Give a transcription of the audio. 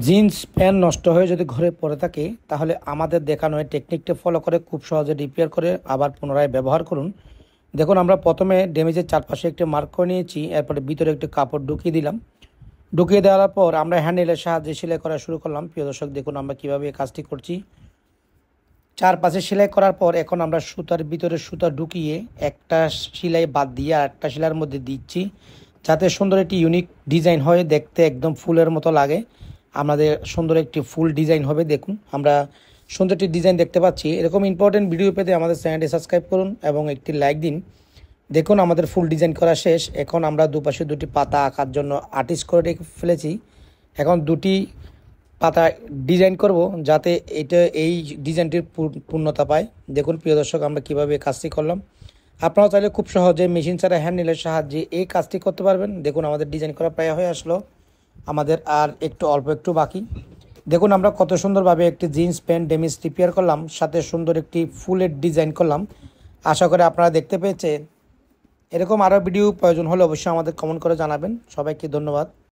Jeans pant নষ্ট হয়ে যদি ঘরে পড়ে থাকে তাহলে আমাদের দেখানো এই টেকনিকটা ফলো করে খুব সহজে রিপেয়ার করে আবার পুনরায় ব্যবহার করুন। দেখুন, আমরা প্রথমে ড্যামেজের চারপাশে একটি মার্ক করে নিয়েছি, এরপরে ভিতরে একটি কাপড় ঢুকিয়ে দিলাম। ঢুকিয়ে দেওয়ার পর আমরা হ্যান্ডেলের সাহায্যে সেলাই করা শুরু করলাম। প্রিয় দর্শক, দেখুন আমরা কীভাবে এই কাজটি করছি। চারপাশে সেলাই করার পর এখন আমরা সুতার ভিতরে সুতা ঢুকিয়ে একটা সেলাই বাদ দিয়ে আর একটা সেলাইয়ের মধ্যে দিচ্ছি, যাতে সুন্দর একটি ইউনিক ডিজাইন হয়, দেখতে একদম ফুলের মতো লাগে। আমাদের সুন্দর একটি ফুল ডিজাইন হবে। দেখুন, আমরা সুন্দর একটি ডিজাইন দেখতে পাচ্ছি। এরকম ইম্পর্টেন্ট ভিডিও পেতে আমাদের চ্যানেলটি সাবস্ক্রাইব করুন এবং একটি লাইক দিন। দেখুন, আমাদের ফুল ডিজাইন করা শেষ। এখন আমরা দুপাশে দুটি পাতা আঁকার জন্য আর্টিস্ট করে রেখে ফেলেছি। এখন দুটি পাতা ডিজাইন করব, যাতে এই ডিজাইনটির পূর্ণতা পায়। দেখুন প্রিয় দর্শক, আমরা কীভাবে কাজটি করলাম। আপনারাও চাইলে খুব সহজে মেশিন ছাড়া হ্যান্ডেলের সাহায্যে এই কাজটি করতে পারবেন। দেখুন, আমাদের ডিজাইন করা প্রায় হয়ে আসলো, আমাদের আর অল্প একটু বাকি। দেখুন, আমরা কত সুন্দরভাবে একটি জিন্স প্যান্ট ড্যামেজ রিপেয়ার করলাম, সাথে সুন্দর একটি ফুলের ডিজাইন করলাম। আশা করি আপনারা দেখতে পেয়েছেন। এরকম আরও ভিডিও প্রয়োজন হলে অবশ্যই আমাদের কমেন্ট করে জানাবেন। সবাইকে ধন্যবাদ।